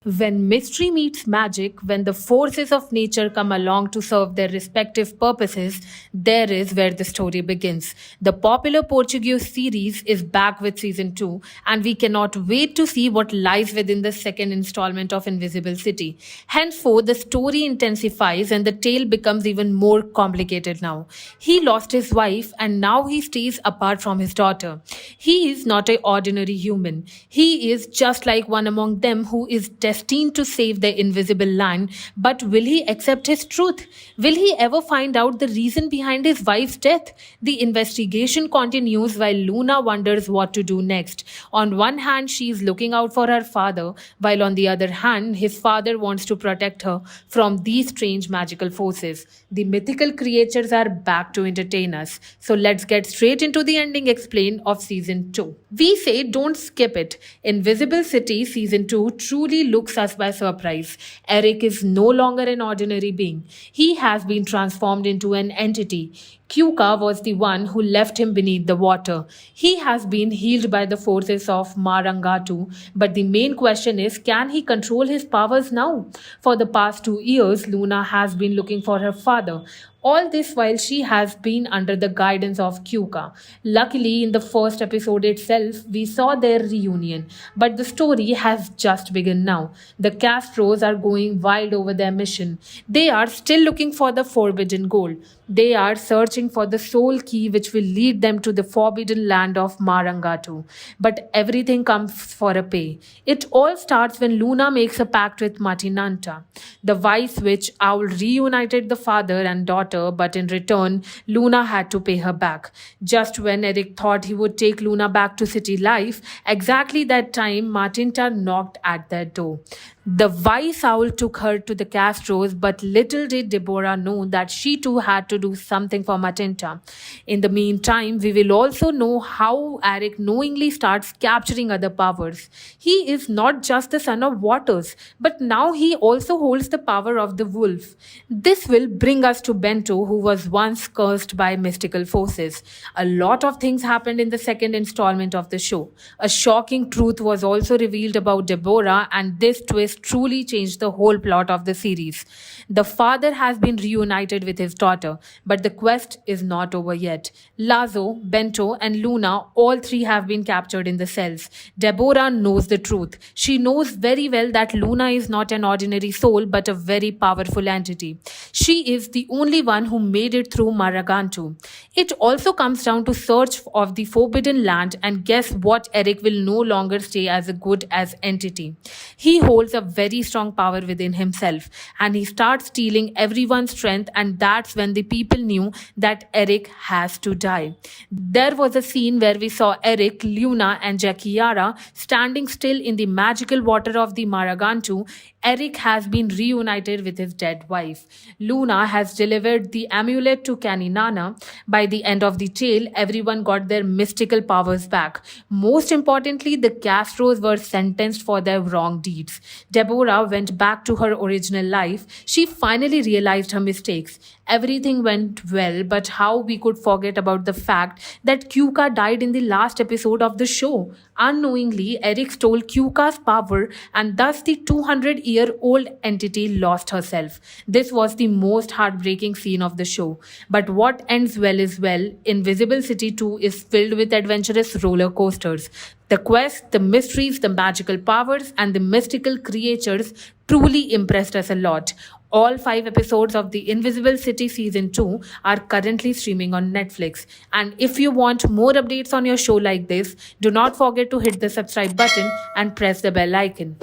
When mystery meets magic, when the forces of nature come along to serve their respective purposes, there is where the story begins. The popular Portuguese series is back with season 2, and we cannot wait to see what lies within the second installment of Invisible City. Henceforth, the story intensifies and the tale becomes even more complicated now. He lost his wife and now he stays apart from his daughter. He is not an ordinary human. He is just like one among them who is destined to save the invisible land. But will he accept his truth? Will he ever find out the reason behind his wife's death? The investigation continues while Luna wonders what to do next. On one hand, she is looking out for her father, while on the other hand, his father wants to protect her from these strange magical forces. The mythical creatures are back to entertain us. So let's get straight into the ending explain of season 2. We say don't skip it. Invisible City season 2 truly looks us by surprise. Eric is no longer an ordinary being. He has been transformed into an entity. Kyuka was the one who left him beneath the water. He has been healed by the forces of Marangatu, but the main question is, can he control his powers now? For the past 2 years, Luna has been looking for her father. All this while she has been under the guidance of Kyuka. Luckily, in the first episode itself, we saw their reunion, but the story has just begun now. The Castros are going wild over their mission. They are still looking for the forbidden gold. They are searching for the soul key which will lead them to the forbidden land of Marangatu. But everything comes for a pay. It all starts when Luna makes a pact with Matinanta. The wise witch owl reunited the father and daughter, but in return, Luna had to pay her back. Just when Eric thought he would take Luna back to city life, exactly that time Matinta knocked at their door. The wise owl took her to the Castros, but little did Deborah know that she too had to do something for Matinta. In the meantime, we will also know how Eric knowingly starts capturing other powers. He is not just the son of waters, but now he also holds the power of the wolf. This will bring us to Bento, who was once cursed by mystical forces. A lot of things happened in the second installment of the show. A shocking truth was also revealed about Deborah, and this twist truly changed the whole plot of the series. The father has been reunited with his daughter, but the quest is not over yet. Lazo, Bento, and Luna, all three have been captured in the cells. Deborah knows the truth. She knows very well that Luna is not an ordinary soul, but a very powerful entity. She is the only one who made it through Marangatu. It also comes down to search of the forbidden land, and guess what? Eric will no longer stay as a good as entity. He holds a very strong power within himself, and he starts stealing everyone's strength, and that's when the people knew that Eric has to die. There was a scene where we saw Eric, Luna, and Jakiara standing still in the magical water of the Marangatu. Eric has been reunited with his dead wife. Luna has delivered the amulet to Kaninana. By the end of the tale, everyone got their mystical powers back. Most importantly, the Castros were sentenced for their wrong deeds. Deborah went back to her original life. She finally realized her mistakes. Everything went well, but how we could forget about the fact that Kyuka died in the last episode of the show. Unknowingly, Eric stole Kyuka's power, and thus the 200-year-old entity lost herself. This was the most heartbreaking scene of the show. But what ends well is well. Invisible City 2 is filled with adventurous roller coasters. The quest, the mysteries, the magical powers, and the mystical creatures truly impressed us a lot. All 5 episodes of the Invisible City Season 2 are currently streaming on Netflix. And if you want more updates on your show like this, do not forget to hit the subscribe button and press the bell icon.